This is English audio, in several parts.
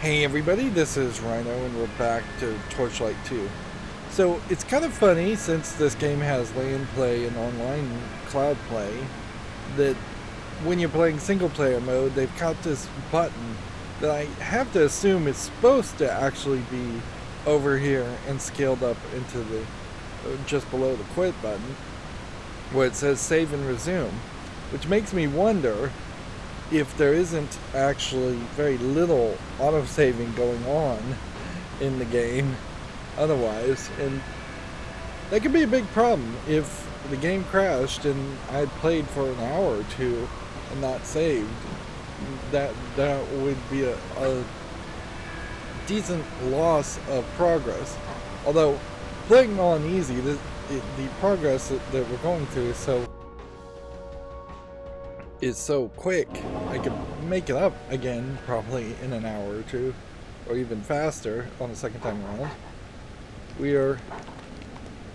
Hey everybody, this is Rydo and we're back to Torchlight II. So it's kind of funny since this game has LAN play and online cloud play that when you're playing single player mode they've got this button that I have to assume is supposed to actually be over here and scaled up into the just below the quit button where it says save and resume, which makes me wonder if there isn't actually very little autosaving going on in the game otherwise, and that could be a big problem if the game crashed and I'd played for an hour or two and not saved. That would be a decent loss of progress. Although playing on easy, the progress that we're going through is so quick. I could make it up again probably in an hour or two, or even faster on the second time around. We are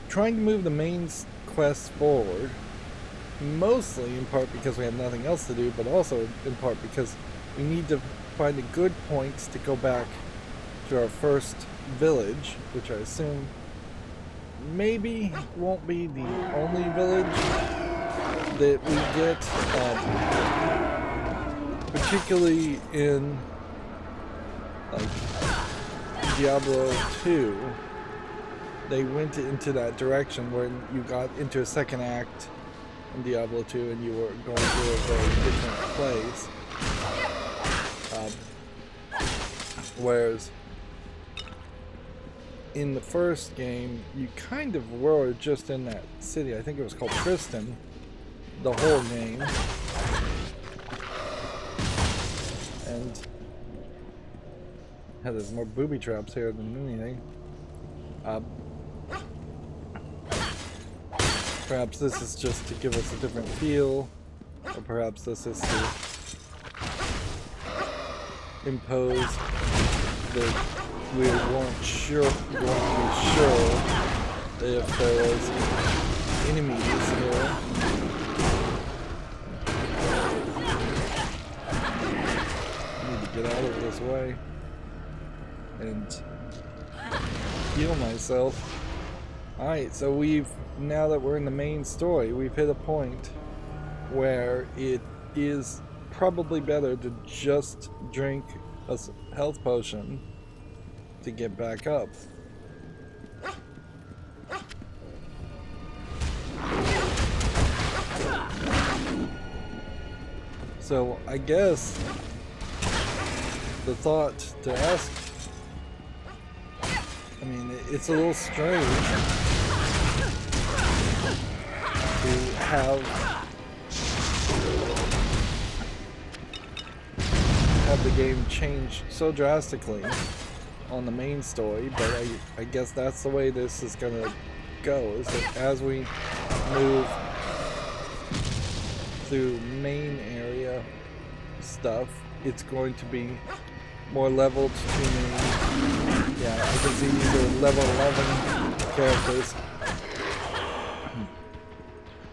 trying to move the main quest forward, mostly in part because we have nothing else to do, but also in part because we need to find a good point to go back to our first village, which I assume maybe won't be the only village that we get, particularly in like Diablo 2. They went into that direction where you got into a second act in Diablo 2 and you were going through a very different place. Whereas in the first game, you kind of were just in that city. I think it was called Tristan, the whole game. And there's more booby traps here than anything. Perhaps this is just to give us a different feel, or perhaps this is to impose that we weren't sure, going to be sure if there was enemies here. I need to get out of this way and heal myself. Alright, so now that we're in the main story, we've hit a point where it is probably better to just drink a health potion to get back up. So I guess the thought to ask, I mean, it's a little strange to have the game change so drastically on the main story, but I guess that's the way this is gonna go, is that as we move through main area stuff, it's going to be more leveled to me. Yeah, I can see these are level 11 characters.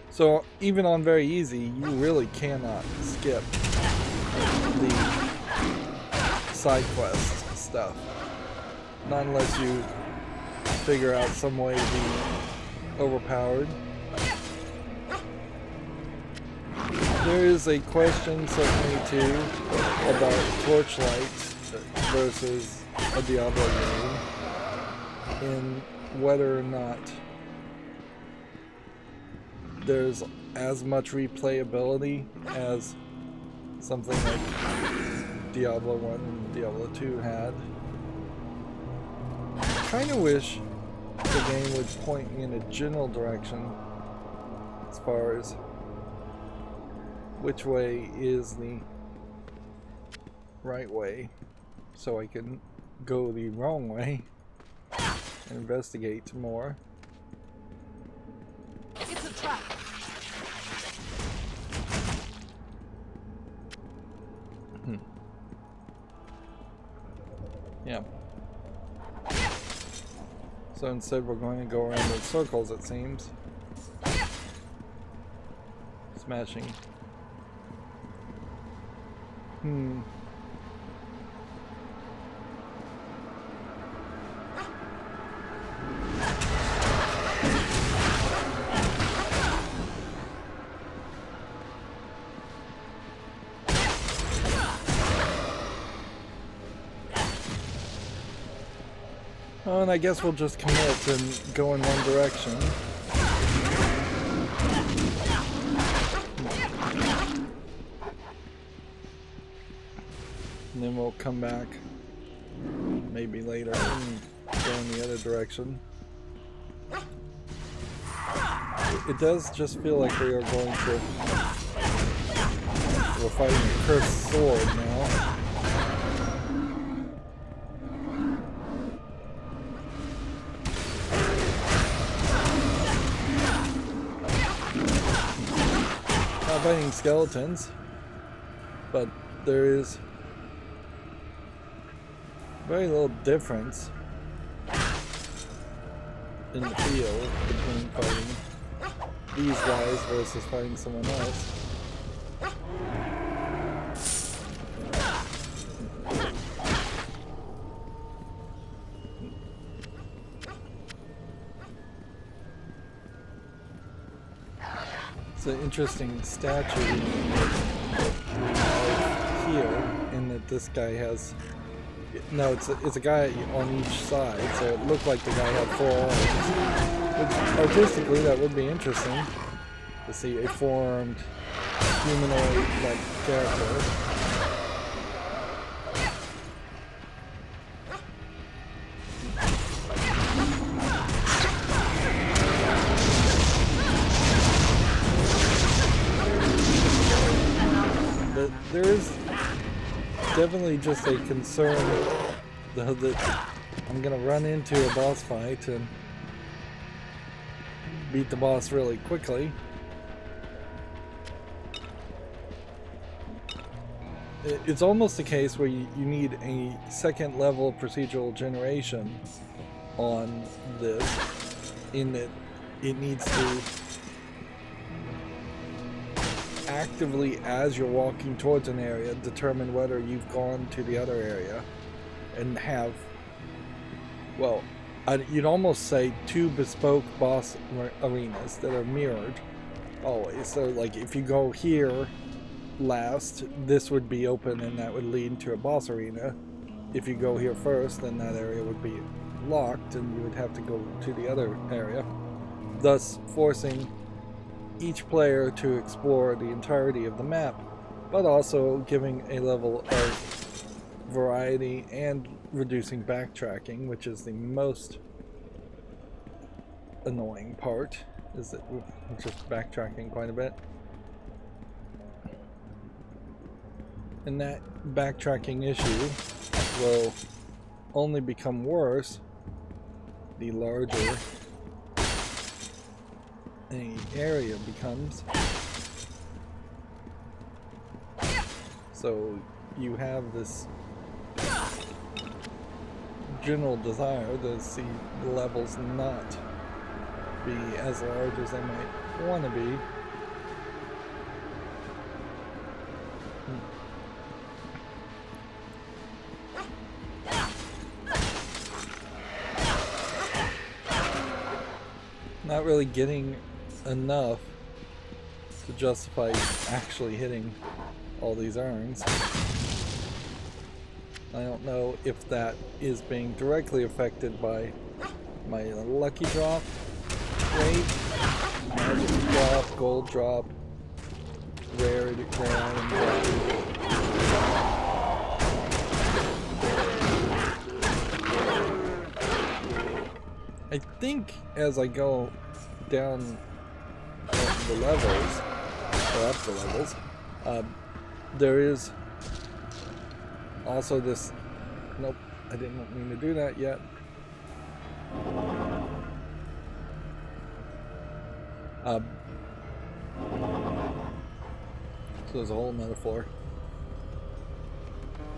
So even on very easy, you really cannot skip the side quest stuff. Not unless you figure out some way to be overpowered. There is a question certainly too about Torchlight versus a Diablo game, in whether or not there's as much replayability as something like Diablo 1 and Diablo 2 had. I kind of wish the game would point me in a general direction as far as which way is the right way, so I can go the wrong way and investigate more. It's a trap. Yeah. So instead we're going to go around in circles, it seems. Smashing. Oh, and I guess we'll just commit and go in one direction. And then we'll come back maybe later and go in the other direction. It does just feel like we are going to... We're fighting a cursed sword now. Not fighting skeletons, but there is very little difference in the feel between fighting these guys versus fighting someone else. It's an interesting statue here in that this guy has... No, it's a guy on each side, so it looked like the guy had 4 arms. Which, artistically, that would be interesting to see a 4-armed humanoid-like character. But there is definitely just a concern though that I'm gonna run into a boss fight and beat the boss really quickly. It's almost a case where you need a second level procedural generation on this, in that it needs to actively, as you're walking towards an area, determine whether you've gone to the other area and have, well, you'd almost say 2 bespoke boss arenas that are mirrored always. So like if you go here last, this would be open and that would lead to a boss arena. If you go here first, then that area would be locked and you would have to go to the other area, thus forcing each player to explore the entirety of the map, but also giving a level of variety and reducing backtracking, which is the most annoying part, is that we're just backtracking quite a bit. And that backtracking issue will only become worse the larger an area becomes. So you have this general desire to see the levels not be as large as they might want to be. Not really getting enough to justify actually hitting all these urns. I don't know if that is being directly affected by my lucky drop rate, magic drop, gold drop, rare item drop. I think as I go down the levels, or up the levels, there is also this... Nope, I didn't mean to do that yet. So there's a whole metaphor.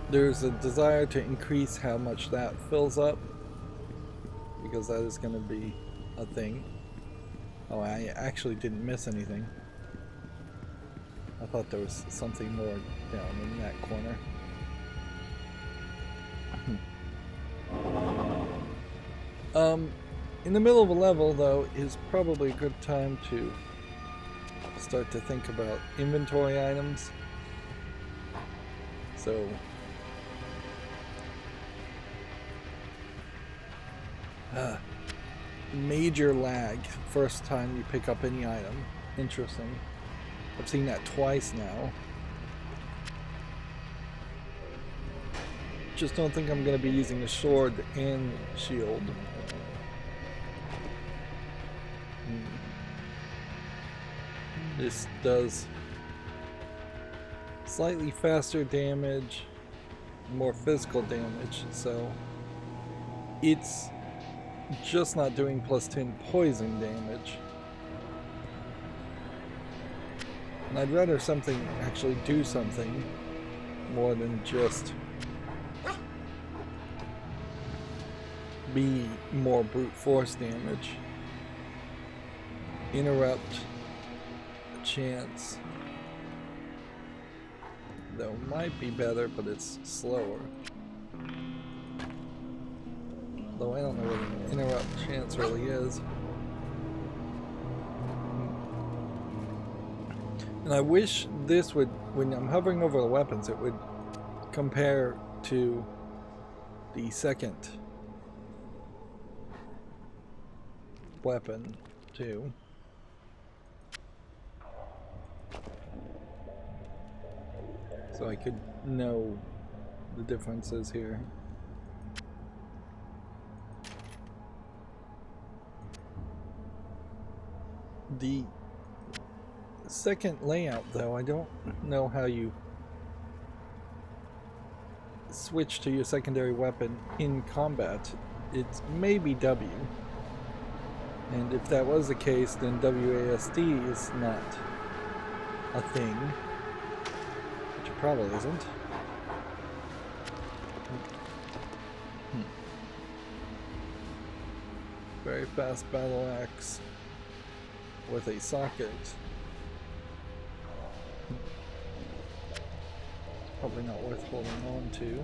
There's a desire to increase how much that fills up, because that is going to be a thing. Oh, I actually didn't miss anything. I thought there was something more down in that corner. In the middle of a level, though, is probably a good time to start to think about inventory items. So Major lag first time you pick up any item. Interesting. I've seen that twice now. Just don't think I'm going to be using a sword and shield. This does slightly faster damage, more physical damage, so it's just not doing plus 10 poison damage. And I'd rather something actually do something more than just be more brute force damage. Interrupt a chance, though might be better, but it's slower. Though I don't know what an interrupt chance really is. And I wish this would, when I'm hovering over the weapons, it would compare to the second weapon too. So I could know the differences here. The second layout, though, I don't know how you switch to your secondary weapon in combat. It's maybe W. And if that was the case, then WASD is not a thing. Which it probably isn't. Very fast battle axe with a socket. Probably not worth holding on to.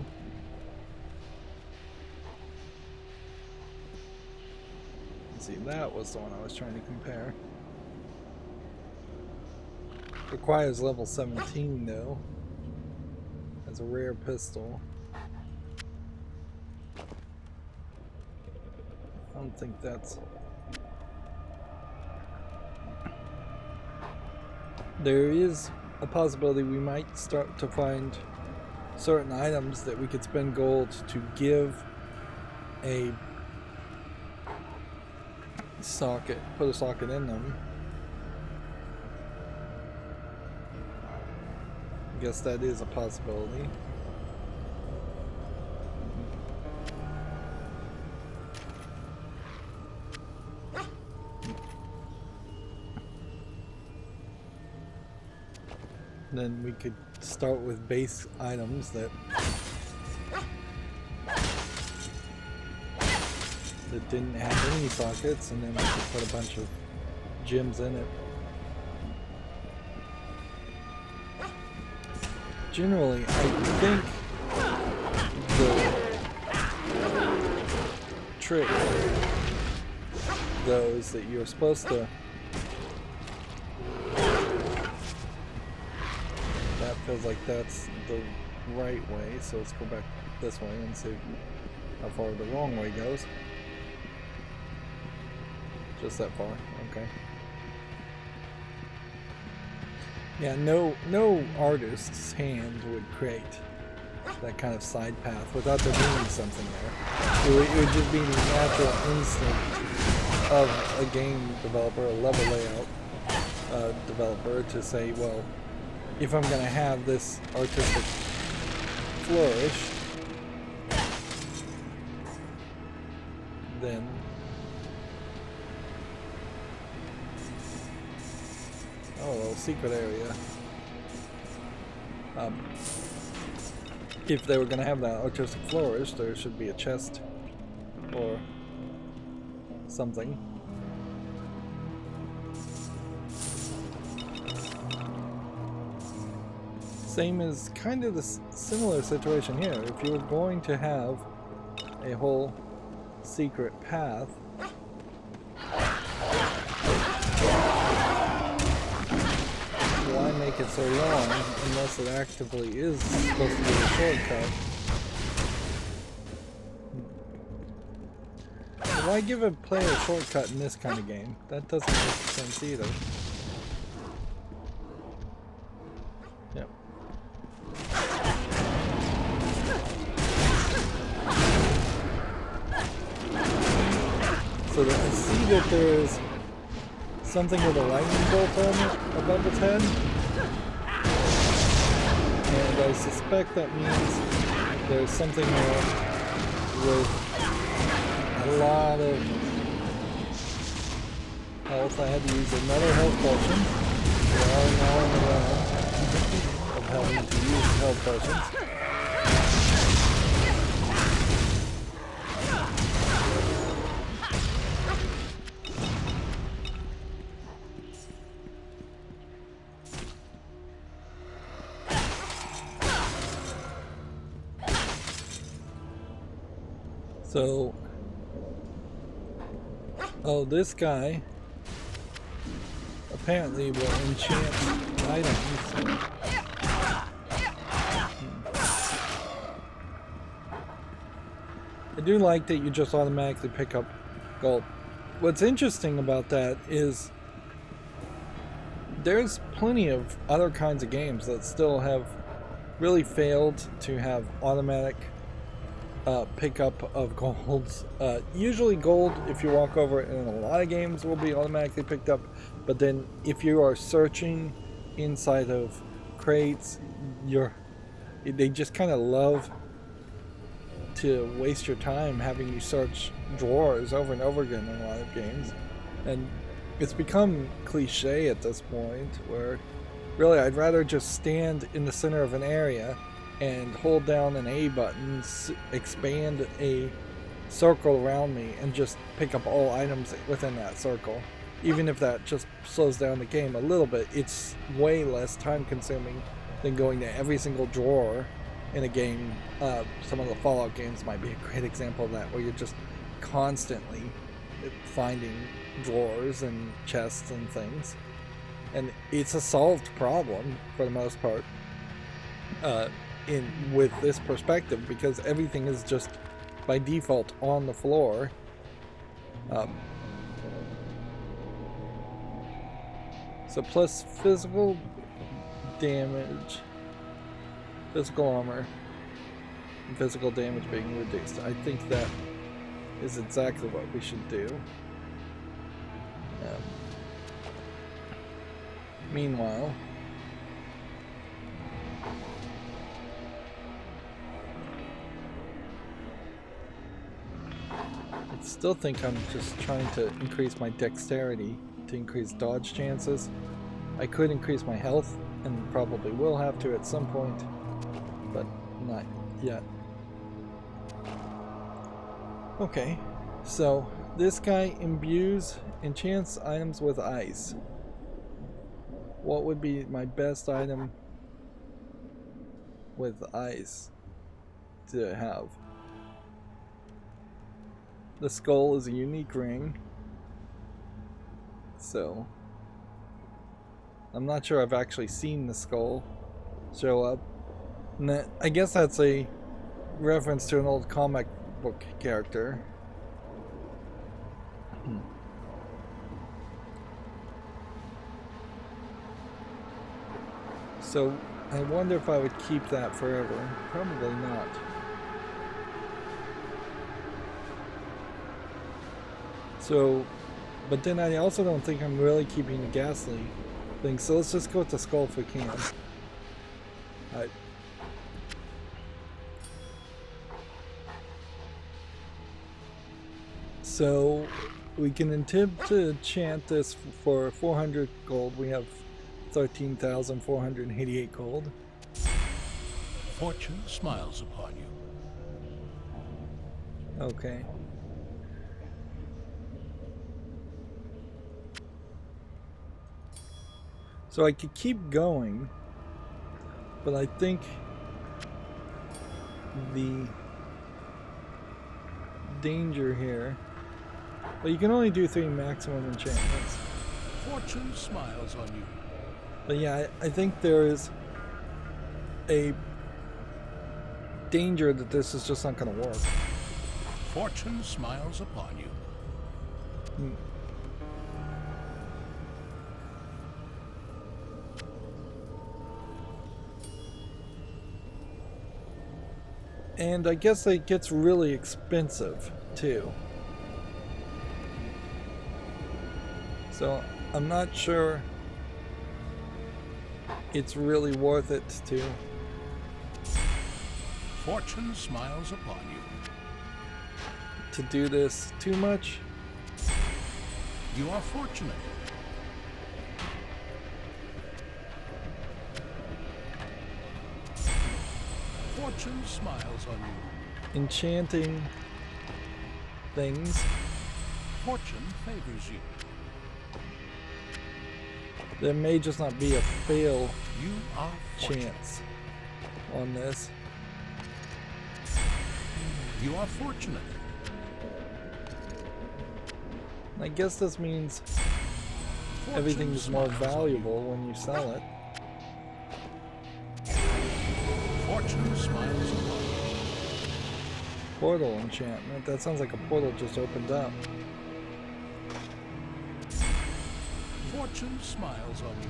See, that was the one I was trying to compare. Requires level 17 though, as a rare pistol. I don't think that's... There is a possibility we might start to find certain items that we could spend gold to give a socket, put a socket in them. I guess that is a possibility. Then we could start with base items that didn't have any sockets, and then we could put a bunch of gems in it. Generally, I think the trick, though, is that you're supposed to... That feels like that's the right way, so let's go back this way and see how far the wrong way goes. Just that far, okay. Yeah, no artist's hand would create that kind of side path without there being something there. It would just be the natural instinct of a game developer, a level layout developer, to say, well, if I'm going to have this artistic flourish, then oh, a little secret area. If they were going to have that artistic flourish, there should be a chest or something. Same as kind of the similar situation here. If you were going to have a whole secret path, why make it so long unless it actively is supposed to be a shortcut? why give a player a shortcut in this kind of game? That doesn't make sense either. Yep. So I see that there is something with a lightning bolt on it above its head. And I suspect that means there's something there with a lot of health. I had to use another health potion. We are now in the realm of having to use health potions. So, oh, this guy apparently will enchant items. I do like that you just automatically pick up gold. What's interesting about that is there's plenty of other kinds of games that still have really failed to have automatic pickup of golds. Usually gold, if you walk over it in a lot of games, will be automatically picked up, but then if you are searching inside of crates, they just kind of love to waste your time having you search drawers over and over again in a lot of games. And it's become cliche at this point where really I'd rather just stand in the center of an area and hold down an A button, expand a circle around me, and just pick up all items within that circle. Even if that just slows down the game a little bit, it's way less time consuming than going to every single drawer in a game. Some of the Fallout games might be a great example of that, where you're just constantly finding drawers and chests and things. And it's a solved problem for the most part. With this perspective, because everything is just by default on the floor. So plus physical damage, physical armor, and physical damage being reduced. I think that is exactly what we should do. Meanwhile, I still think I'm just trying to increase my dexterity to increase dodge chances. I could increase my health, and probably will have to at some point, but not yet. Okay, so this guy enchants items with ice. What would be my best item with ice to have? The skull is a unique ring, so I'm not sure I've actually seen the skull show up. And that, I guess that's a reference to an old comic book character. So I wonder if I would keep that forever. Probably not. So, but then I also don't think I'm really keeping the ghastly thing, so let's just go with the skull if we can. Alright. So, we can attempt to enchant this for 400 gold. We have 13,488 gold. Fortune smiles upon you. Okay. So I could keep going, but I think the danger here. Well, you can only do 3 maximum enchantments. Fortune smiles on you. But yeah, I think there is a danger that this is just not going to work. Fortune smiles upon you. Hmm. And I guess it gets really expensive too. So I'm not sure it's really worth it to. Fortune smiles upon you. To do this too much. You are fortunate. Fortune smiles on you. Enchanting things. Fortune favors you. There may just not be a fail You are fortunate. chance on this. You are fortunate. I guess this means Fortune everything's more smiles on valuable when you sell it. you. Fortune smiles upon you. Portal enchantment. That sounds like a portal just opened up. Fortune smiles on you.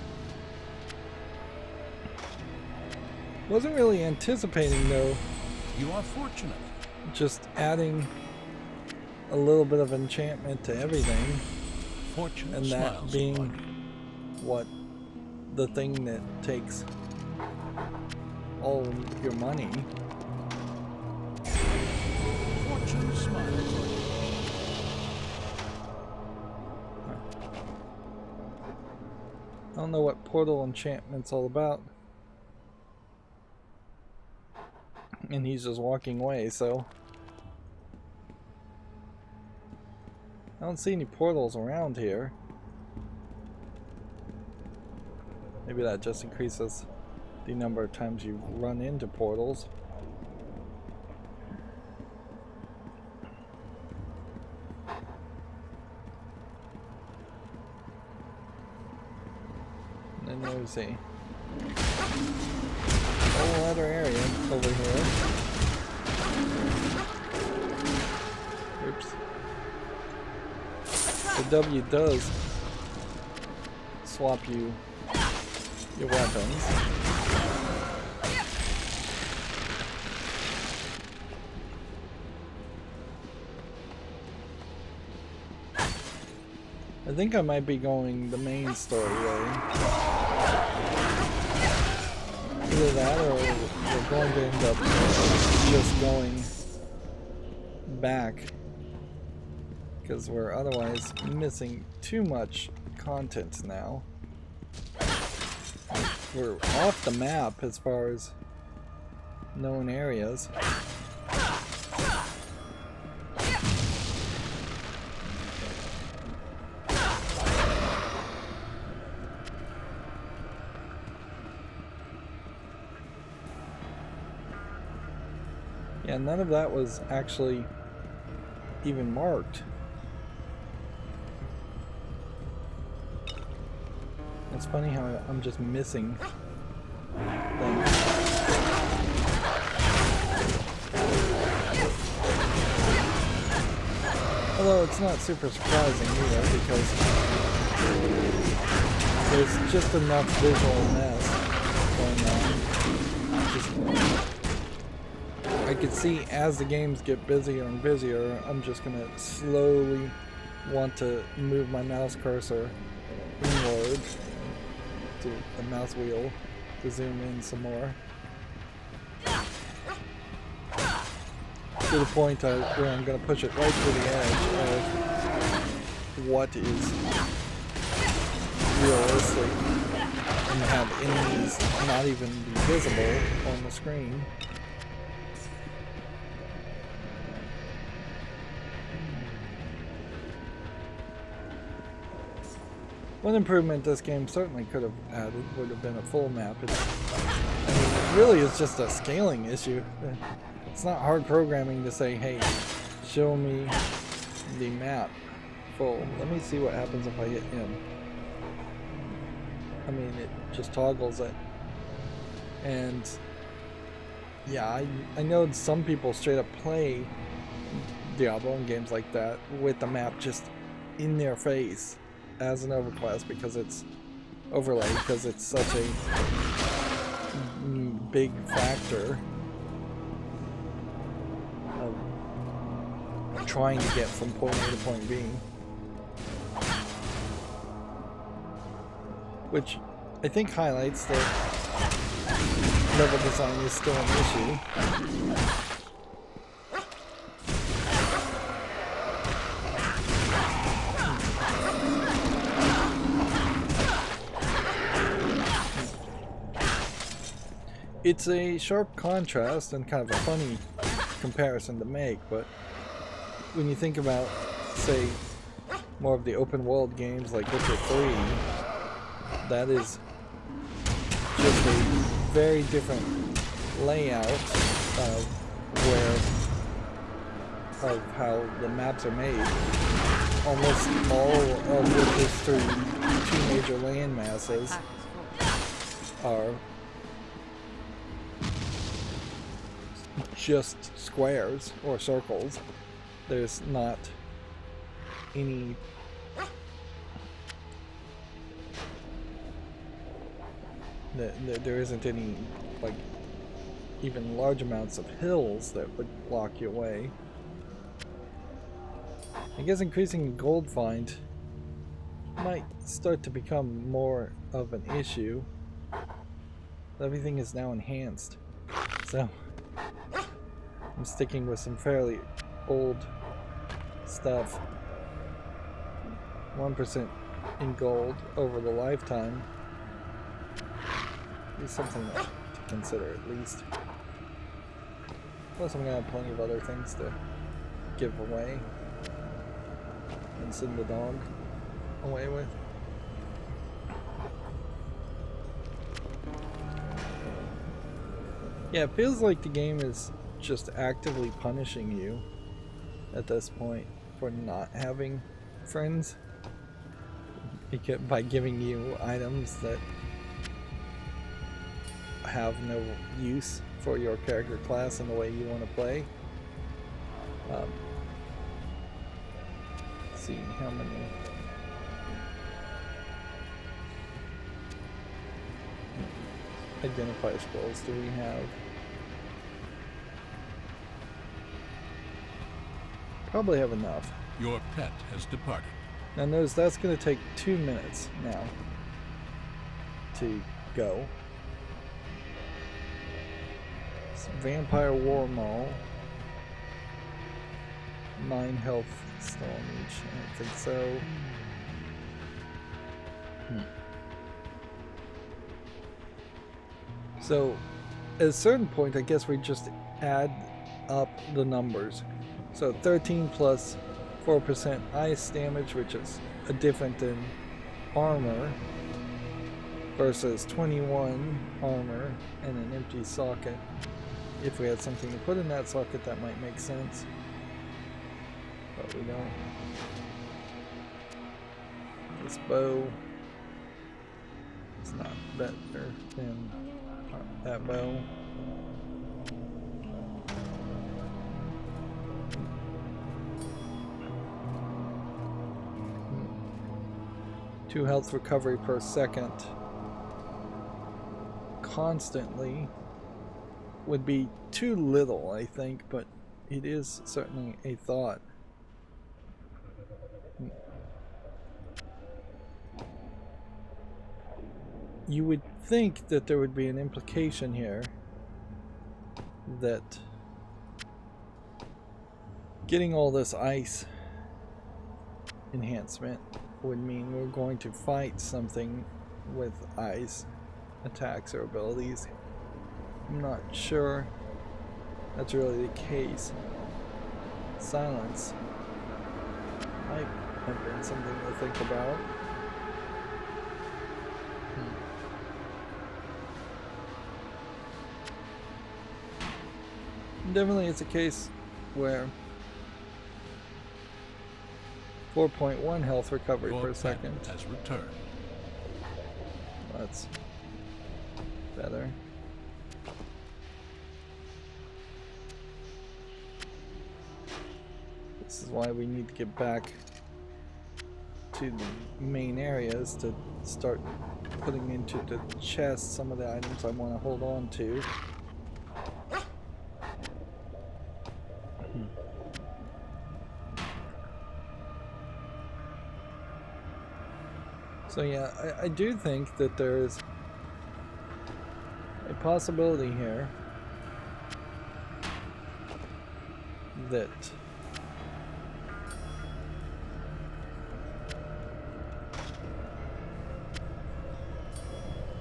Wasn't really anticipating though, You are fortunate. just adding a little bit of enchantment to everything, Fortune and smiles that being upon you. what the thing that takes all your money. Fortune smiles on you. I don't know what portal enchantment's all about. And he's just walking away, so I don't see any portals around here. Maybe that just increases the number of times you run into portals. And then there's a whole other area over here. Oops. The W does swap you your weapons. I think I might be going the main story way. Either that or we're going to end up just going back, because we're otherwise missing too much content now. We're off the map as far as known areas. Yeah, none of that was actually even marked. It's funny how I'm just missing things. Although it's not super surprising either, because there's just enough visual mess going on. Just, I could see as the games get busier and busier, I'm just gonna slowly want to move my mouse cursor inward to the mouse wheel to zoom in some more. To the point where I'm gonna push it right to the edge of what is realistic and have enemies not even be visible on the screen. One improvement this game certainly could have added would have been a full map. It really is just a scaling issue. It's not hard programming to say, hey, show me the map full. Let me see what happens if I hit him. I mean, it just toggles it. And yeah, I know some people straight up play Diablo and games like that with the map just in their face as an overclass because it's overlay, because it's such a big factor of trying to get from point A to point B. Which I think highlights that level design is still an issue. It's a sharp contrast and kind of a funny comparison to make, but when you think about, say, more of the open world games like Witcher 3, that is just a very different layout of how the maps are made. Almost all of Witcher 3 two major land masses are just squares or circles. There's not any there isn't any, like, even large amounts of hills that would block your way. I guess increasing gold find might start to become more of an issue. Everything is now enhanced, so I'm sticking with some fairly old stuff. 1% in gold over the lifetime is something to consider at least. Plus I'm gonna have plenty of other things to give away and send the dog away with. Yeah, it feels like the game is just actively punishing you at this point for not having friends by giving you items that have no use for your character class and the way you want to play. Let's see how many identifier scrolls do we have? Probably have enough. Your pet has departed. Now notice that's going to take 2 minutes now to go. It's Vampire War Mall. 9 health still on each. I don't think so. So at a certain point, I guess we just add up the numbers. So 13 plus 4% ice damage, which is different than armor, versus 21 armor and an empty socket. If we had something to put in that socket, that might make sense. But we don't. This bow is not better than that bow. Two health recovery per second constantly would be too little, I think, but it is certainly a thought. You would think that there would be an implication here that getting all this ice enhancement would mean we're going to fight something with ice attacks or abilities. I'm not sure that's really the case. Silence might have been something to think about. Definitely it's a case where 4.1 health recovery per second has returned. That's better. This is why we need to get back to the main areas to start putting into the chest some of the items I want to hold on to. So yeah, I do think that there is a possibility here that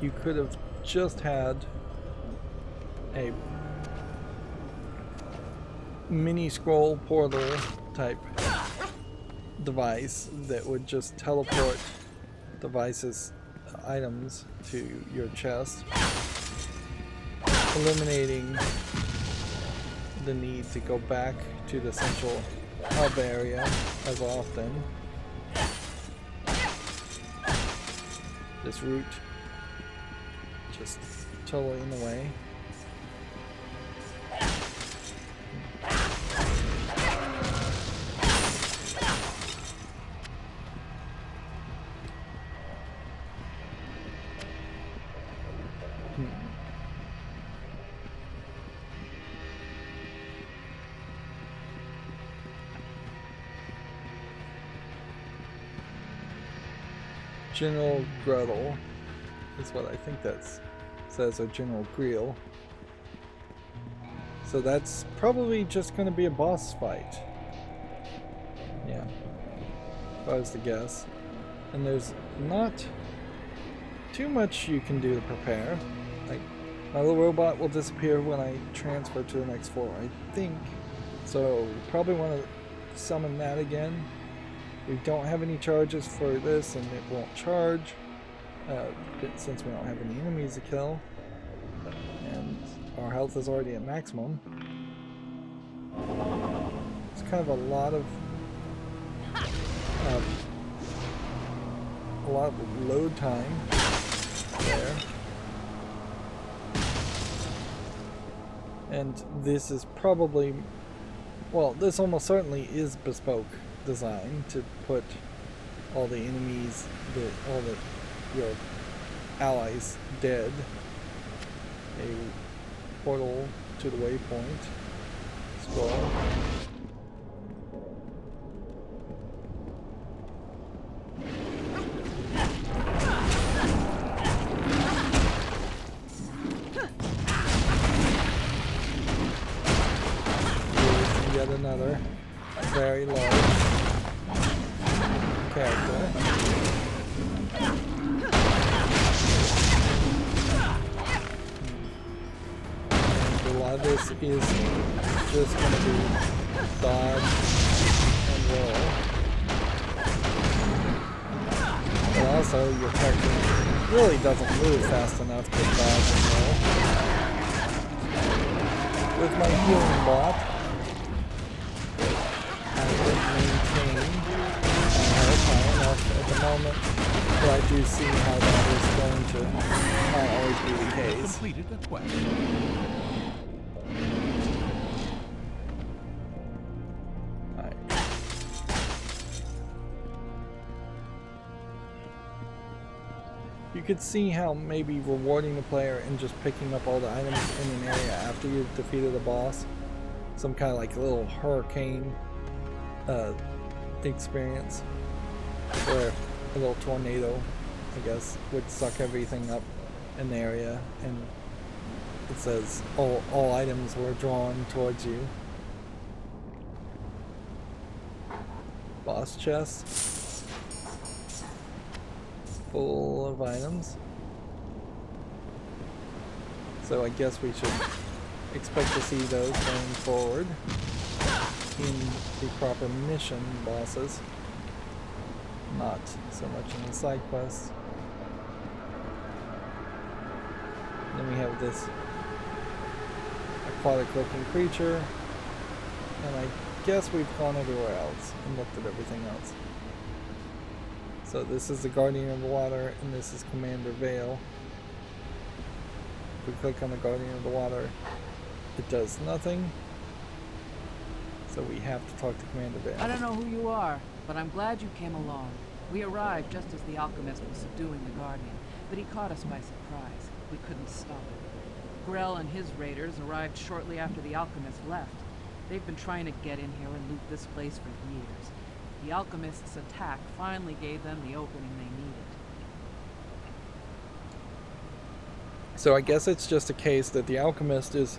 you could have just had a mini scroll portal type device that would just teleport devices, items to your chest, eliminating the need to go back to the central hub area as often. This route just totally in the way. General Gretel is what I think that says, or General Greel. So that's probably just going to be a boss fight. Yeah, if I was to guess. And there's not too much you can do to prepare. Like, my little robot will disappear when I transfer to the next floor, I think. So we probably want to summon that again. We don't have any charges for this, and it won't charge since we don't have any enemies to kill, and our health is already at maximum. It's kind of a lot of load time there, and this is probably, well, this almost certainly is bespoke design to put all the enemies, your allies dead. A portal to the waypoint. Scroll. Here's yet another very large character. And a lot of this is just going to be dodge and roll. But also your character really doesn't move fast enough to dodge and roll. With my healing bot, I would maintain high enough at the moment, but I do see how that is going to not always be the case. Completed the quest. Alright. You could see how maybe rewarding the player and just picking up all the items in an area after you've defeated a boss, some kind of like a little hurricane experience, where a little tornado, I guess, would suck everything up in the area, and it says all items were drawn towards you. Boss chest full of items, so I guess we should expect to see those going forward in the proper mission bosses, not so much in the side quests. Then we have this aquatic looking creature, and I guess we've gone everywhere else and looked at everything else. So this is the Guardian of the Water, and this is Commander Vale. If we click on the Guardian of the Water, it does nothing. So we have to talk to Commander Vale. I don't know who you are, but I'm glad you came along. We arrived just as the alchemist was subduing the Guardian, but he caught us by surprise. We couldn't stop it. Grell and his raiders arrived shortly after the alchemist left. They've been trying to get in here and loot this place for years. The alchemist's attack finally gave them the opening they needed. So I guess it's just a case that the alchemist is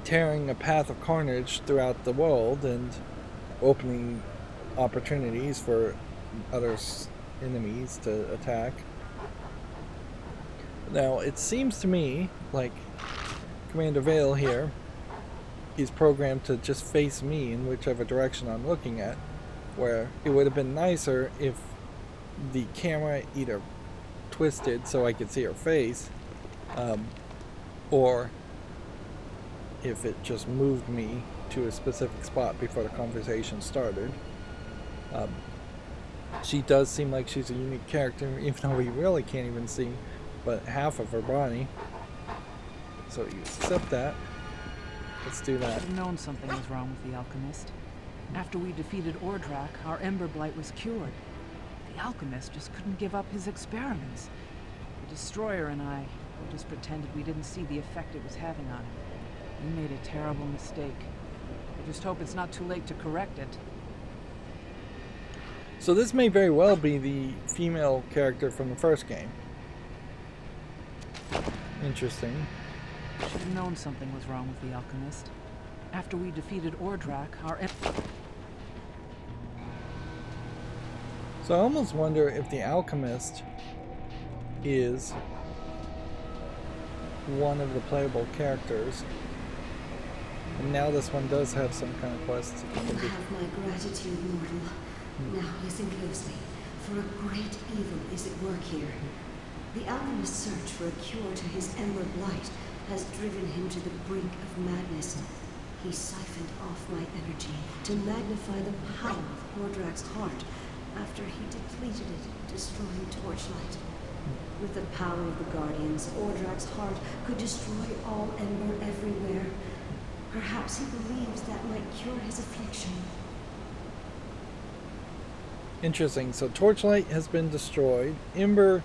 tearing a path of carnage throughout the world and opening opportunities for other enemies to attack. Now, it seems to me like Commander Vale here, he's programmed to just face me in whichever direction I'm looking at, where it would have been nicer if the camera either twisted so I could see her face, or if it just moved me to a specific spot before the conversation started. She does seem like she's a unique character, even though we really can't even see but half of her body. So you accept that. Let's do that. I should have known something was wrong with the alchemist. After we defeated Ordrak, our Ember Blight was cured. The alchemist just couldn't give up his experiments. The Destroyer and I just pretended we didn't see the effect it was having on him. We made a terrible mistake. I just hope it's not too late to correct it. So this may very well be the female character from the first game. Interesting. I should have known something was wrong with the alchemist. After we defeated Ordrak, our So I almost wonder if the alchemist is one of the playable characters. And now this one does have some kind of quest. You have my gratitude, mortal. Now listen closely, for a great evil is at work here. The alchemist's search for a cure to his Ember Blight has driven him to the brink of madness. He siphoned off my energy to magnify the power of Ordrak's heart after he depleted it, destroying Torchlight. With the power of the Guardians, Ordrak's heart could destroy all Ember everywhere. Perhaps he believes that might cure his affliction. Interesting. So Torchlight has been destroyed. Ember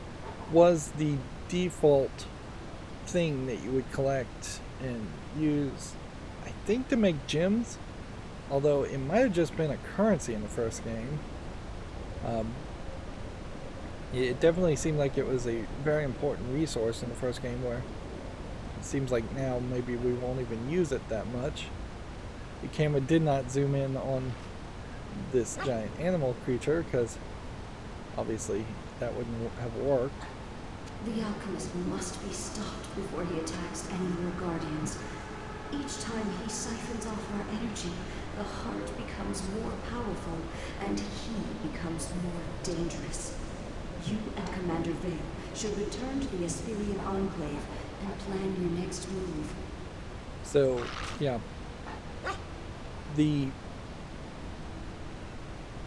was the default thing that you would collect and use, I think, to make gems. Although it might have just been a currency in the first game. It definitely seemed like it was a very important resource in the first game, where it seems like now maybe we won't even use it that much. The camera did not zoom in on this giant animal creature because obviously that wouldn't have worked. The alchemist must be stopped before he attacks any more Guardians. Each time he siphons off our energy, the heart becomes more powerful, and he becomes more dangerous. You and Commander Vale should return to the Asperian Enclave and plan your next move. So, yeah. The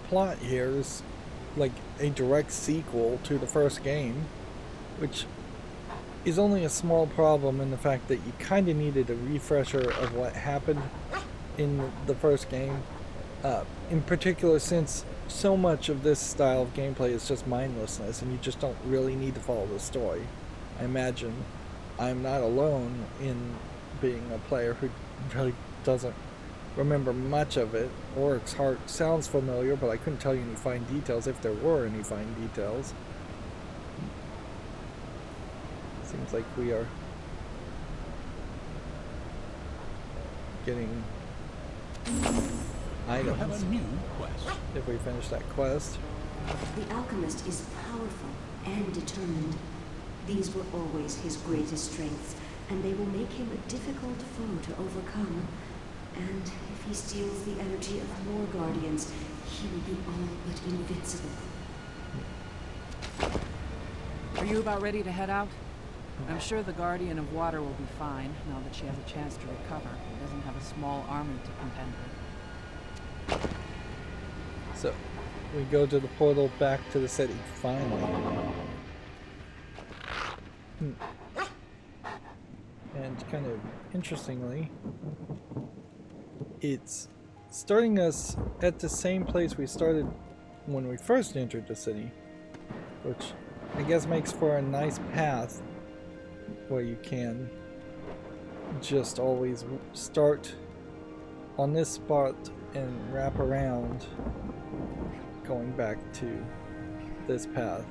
plot here is like a direct sequel to the first game, which is only a small problem in the fact that you kind of needed a refresher of what happened in the first game. In particular, since so much of this style of gameplay is just mindlessness and you just don't really need to follow the story. I imagine I'm not alone in being a player who really doesn't remember much of it. Oric's heart sounds familiar, but I couldn't tell you any fine details, if there were any fine details. Seems like we are getting You have items a new quest. if we finish that quest. The alchemist is powerful and determined. These were always his greatest strengths, and they will make him a difficult foe to overcome. And if he steals the energy of more Guardians, he will be all but invincible. Are you about ready to head out? I'm sure the Guardian of Water will be fine, now that she has a chance to recover and doesn't have a small army to contend with. So, we go to the portal back to the city, finally. And kind of interestingly, it's starting us at the same place we started when we first entered the city, which I guess makes for a nice path where you can just always start on this spot and wrap around going back to this path.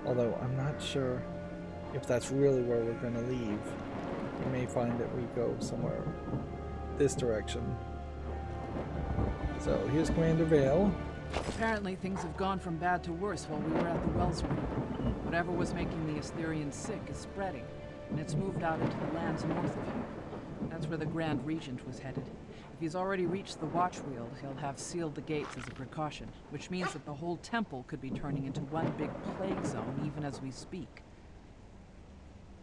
Although I'm not sure if that's really where we're going to leave. You may find that we go somewhere this direction. So here's Commander Vale. Apparently things have gone from bad to worse while we were at the wellspring. Whatever was making the Astherians sick is spreading, and it's moved out into the lands north of here. That's where the Grand Regent was headed. If he's already reached the Watchwheel, he'll have sealed the gates as a precaution, which means that the whole temple could be turning into one big plague zone even as we speak.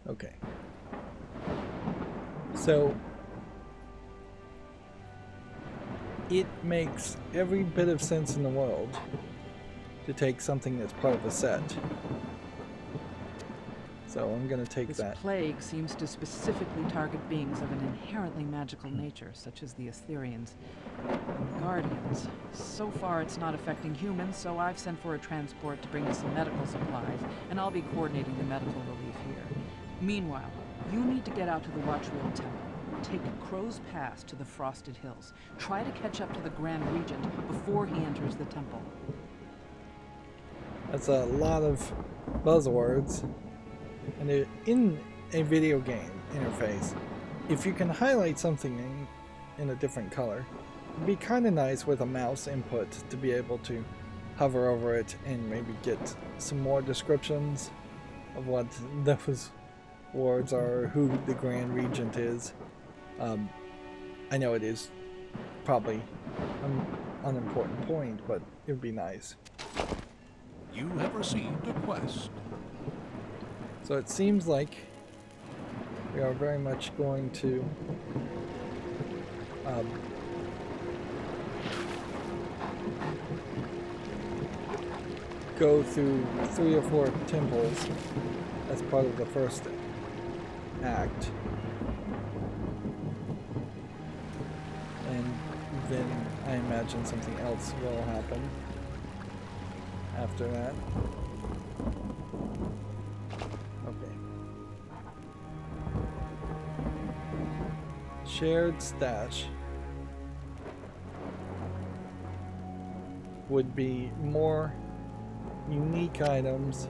Okay. So it makes every bit of sense in the world to take something that's part of a set. So I'm going to take that. This plague seems to specifically target beings of an inherently magical nature, such as the Astherians and the Guardians. So far, it's not affecting humans, so I've sent for a transport to bring us some medical supplies, and I'll be coordinating the medical relief here. Meanwhile, you need to get out to the Watchwheel Temple. Take Crow's Pass to the Frosted Hills. Try to catch up to the Grand Regent before he enters the temple. That's a lot of buzzwords. And in a video game interface, if you can highlight something in a different color, it'd be kind of nice with a mouse input to be able to hover over it and maybe get some more descriptions of what those words are, who the Grand Regent is. I know it is probably an unimportant point, but it would be nice. You have received a quest. So it seems like we are very much going to go through 3 or 4 temples as part of the first act. And then I imagine something else will happen after that. Okay. Shared stash would be more unique items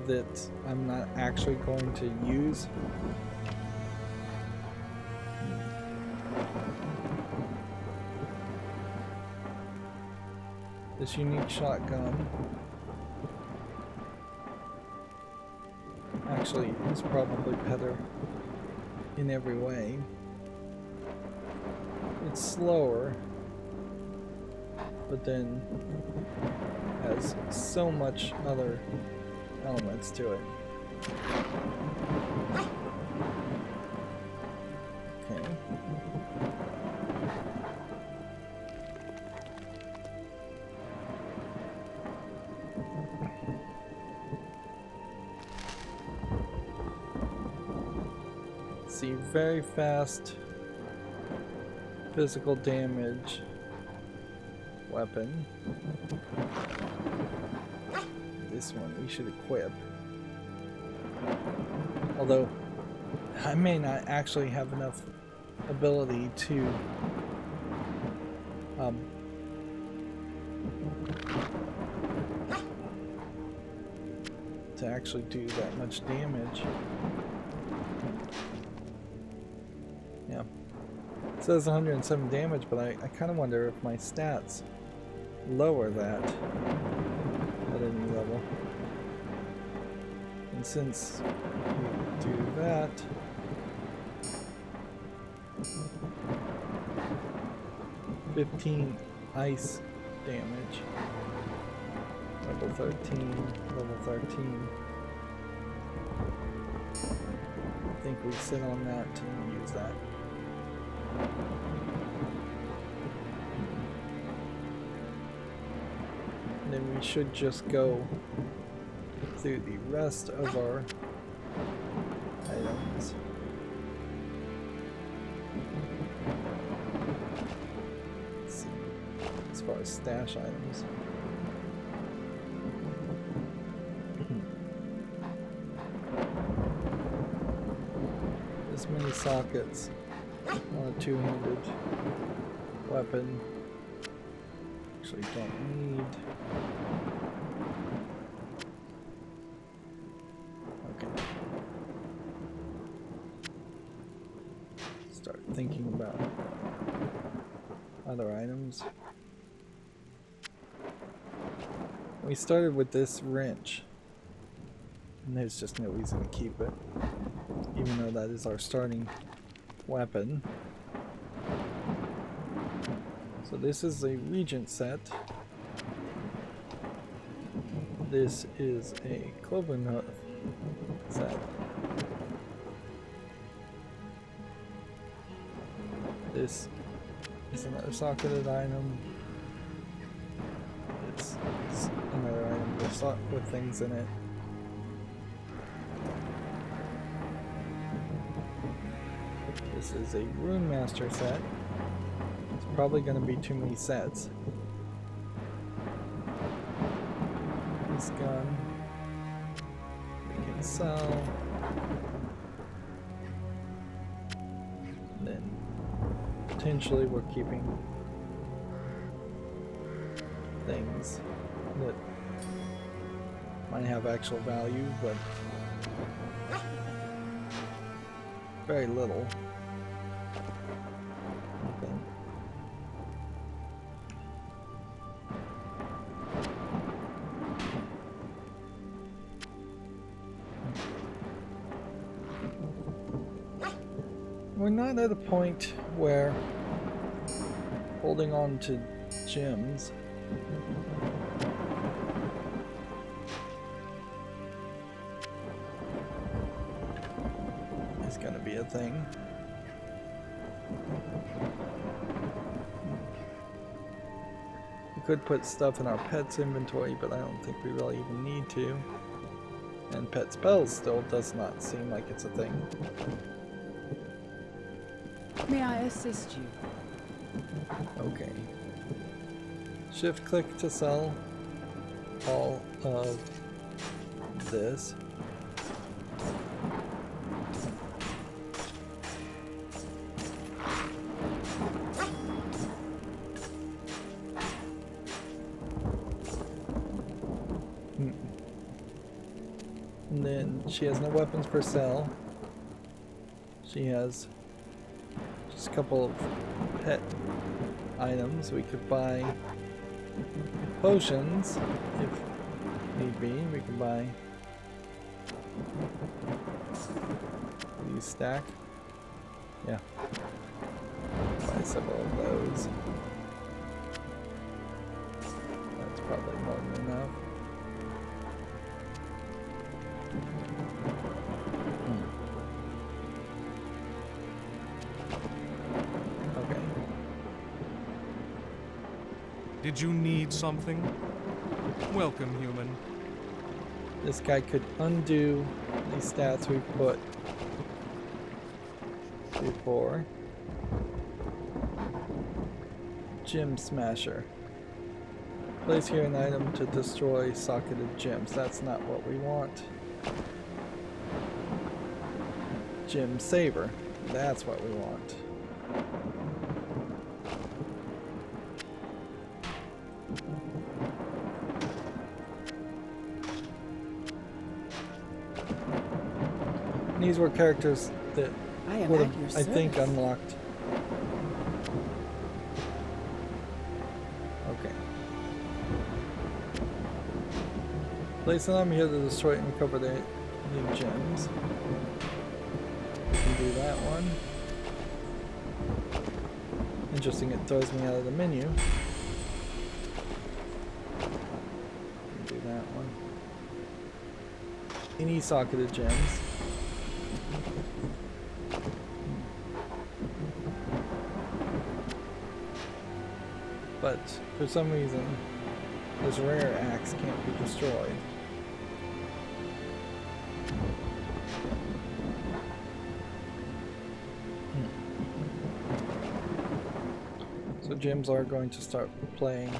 that I'm not actually going to use. This unique shotgun actually is probably better in every way. It's slower, but then has so much other elements to it. Okay. See, very fast physical damage weapon. This one we should equip. Although I may not actually have enough ability to actually do that much damage. Yeah. It says 107 damage, but I kind of wonder if my stats lower that at any level. And since we do that, .15 ice damage. Level 13, level 13. I think we sit on that and use that. And then we should just go through the rest of our items. Let's see. far as stash items. This many sockets on a two-handed weapon. Actually don't need. Okay. Start thinking about other items. We started with this wrench, and there's just no reason to keep it, even though that is our starting weapon. So this is a Regent set. This is a Cloven Hoof set. This is another socketed item. This is another item with things in it. This is a Rune Master set. It's probably going to be too many sets. This gun we can sell. Then potentially we're keeping things that might have actual value, but very little. I think. We're not at a point where holding on to gems is going to be a thing. We could put stuff in our pet's inventory, but I don't think we really even need to. And pet spells still does not seem like it's a thing. May I assist you? Okay. Shift click to sell all of this. And then she has no weapons for sale. She has just a couple of pet items. We could buy potions if need be. We can buy these stack. Yeah. Buy several of those. That's probably more than enough. Did you need something? Welcome, human. This guy could undo these stats we put before. Gem Smasher. Place here an item to destroy socketed gems. That's not what we want. Gem Saver. That's what we want. These were characters that would have, I think, unlocked. Okay. Place an arm here to destroy it and recover the gems. We can do that one. Interesting, it throws me out of the menu. We can do that one. Any socketed gems. But for some reason, this rare axe can't be destroyed. So gyms are going to start playing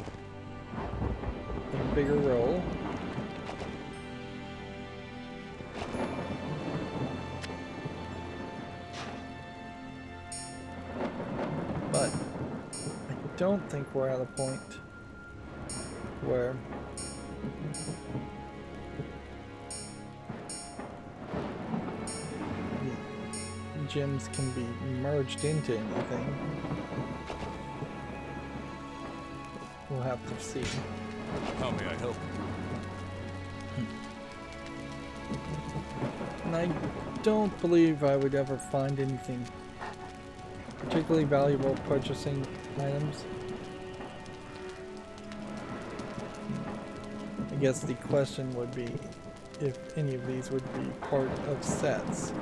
a bigger role. But I don't think we're at a point where the gyms can be merged into anything. We'll have to see. How may I help you? And I don't believe I would ever find anything particularly valuable purchasing items. I guess the question would be if any of these would be part of sets.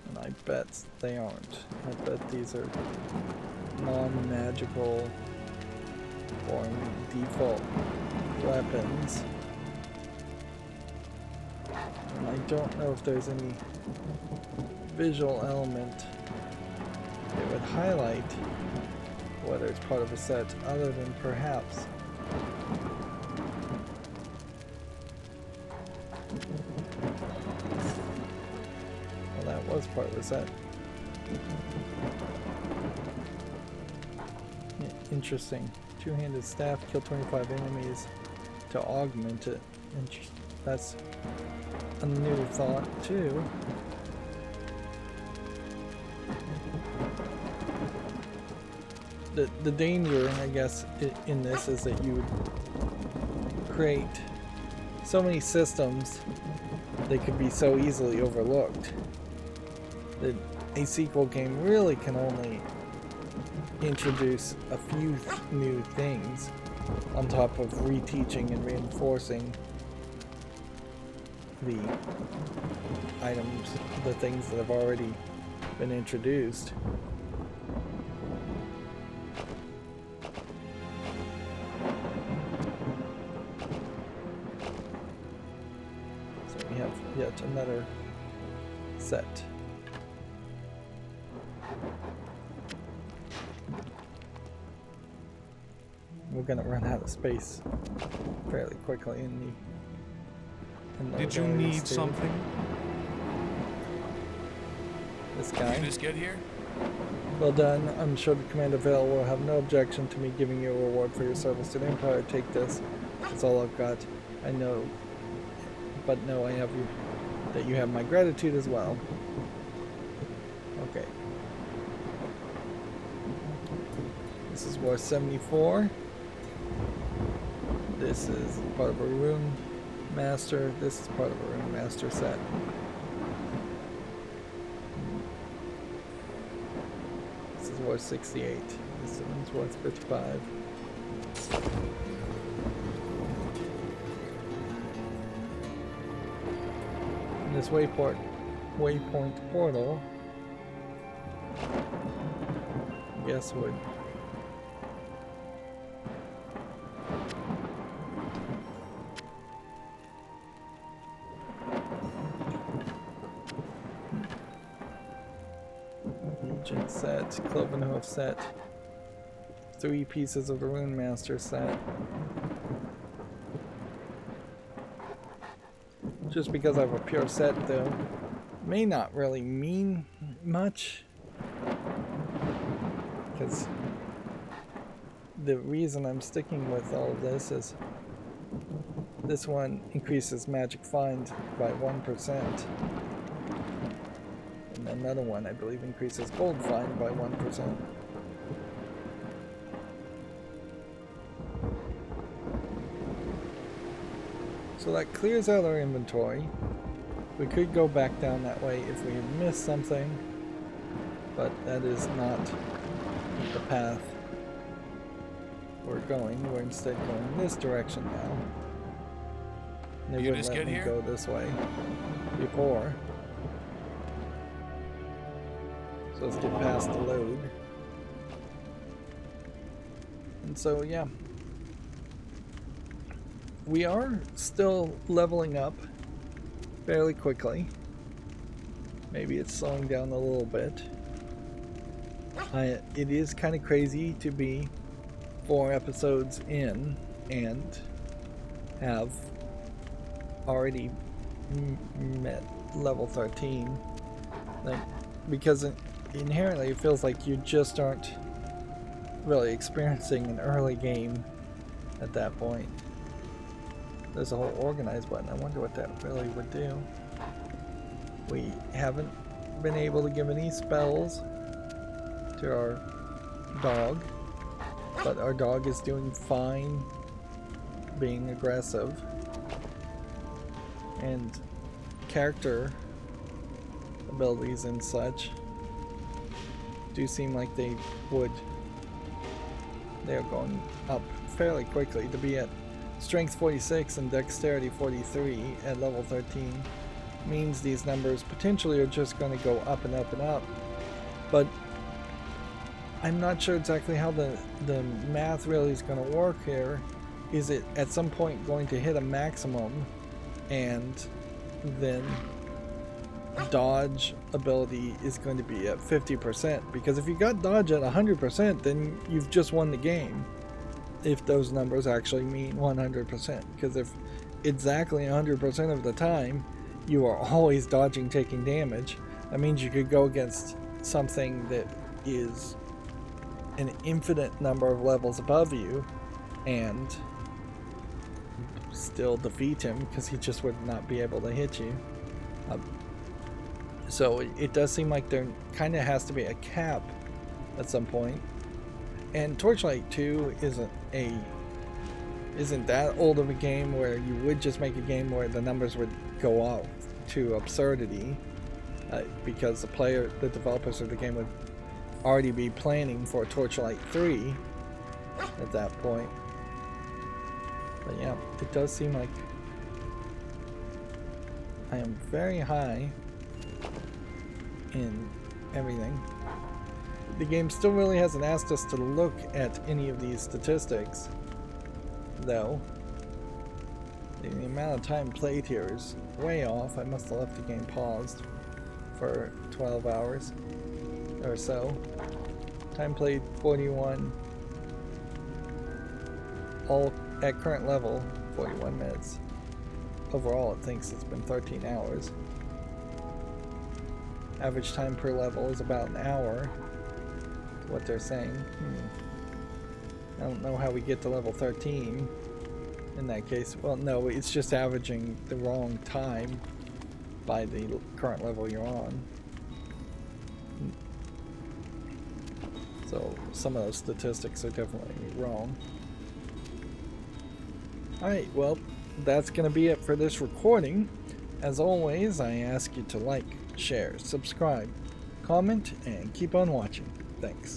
And I bet they aren't. I bet these are non-magical or default weapons. And I don't know if there's any visual element that would highlight whether it's part of a set other than perhaps well, that was part of the set. Yeah, interesting. Two-handed staff, kill 25 enemies to augment it. That's a new thought too. The danger, I guess, in this is that you would create so many systems that could be so easily overlooked. That a sequel game really can only introduce a few new things on top of reteaching and reinforcing the items, the things that have already been introduced. So we have yet another set. We're gonna run out of space fairly quickly in the Did you need something? This guy. Did you just get here? Well done. I'm sure the Commander Vale will have no objection to me giving you a reward for your service to the Empire. Take this. That's all I've got. I know, but no, I have you. That you have my gratitude as well. Okay. This is worth 74. This is part of a Rune Master. This is part of a Rune Master set. This is worth 68. This one's worth 55. And this waypoint portal, I guess would set, Cloven Hoof set, 3 pieces of the Rune Master set. Just because I have a pure set though, may not really mean much. Because the reason I'm sticking with all of this is this one increases magic find by 1%. Another one, I believe, increases gold find by 1%. So that clears out our inventory. We could go back down that way if we had missed something, but that is not the path we're going. We're instead going this direction now. They wouldn't let me go this way before. So let's get past the load. And so, yeah. We are still leveling up fairly quickly. Maybe it's slowing down a little bit. It is kind of crazy to be 4 episodes in and have already met level 13. Like, because inherently it feels like you just aren't really experiencing an early game at that point. There's a whole organize button. I wonder what that really would do. We haven't been able to give any spells to our dog, but our dog is doing fine being aggressive, and character abilities and such do seem like they're going up fairly quickly. To be at strength 46 and dexterity 43 at level 13 means these numbers potentially are just going to go up and up and up, but I'm not sure exactly how the math really is going to work here. Is it at some point going to hit a maximum and then dodge ability is going to be at 50%? Because if you got dodge at 100%, then you've just won the game, if those numbers actually mean 100%. Because if exactly 100% of the time you are always dodging, taking damage, that means you could go against something that is an infinite number of levels above you and still defeat him, because he just would not be able to hit you. So it does seem like there kind of has to be a cap at some point. And Torchlight 2 isn't that old of a game where you would just make a game where the numbers would go off to absurdity, because the developers of the game would already be planning for Torchlight 3 at that point. But yeah, it does seem like I am very high in everything. The game still really hasn't asked us to look at any of these statistics, though. The amount of time played here is way off. I must have left the game paused for 12 hours or so. Time played 41, all at current level 41 minutes. Overall it thinks it's been 13 hours. Average time per level is about an hour, is what they're saying. I don't know how we get to level 13 in that case. Well, no, it's just averaging the wrong time by the current level you're on. So some of those statistics are definitely wrong. Alright, well, that's going to be it for this recording. As always, I ask you to like, share, subscribe, comment, and keep on watching. Thanks.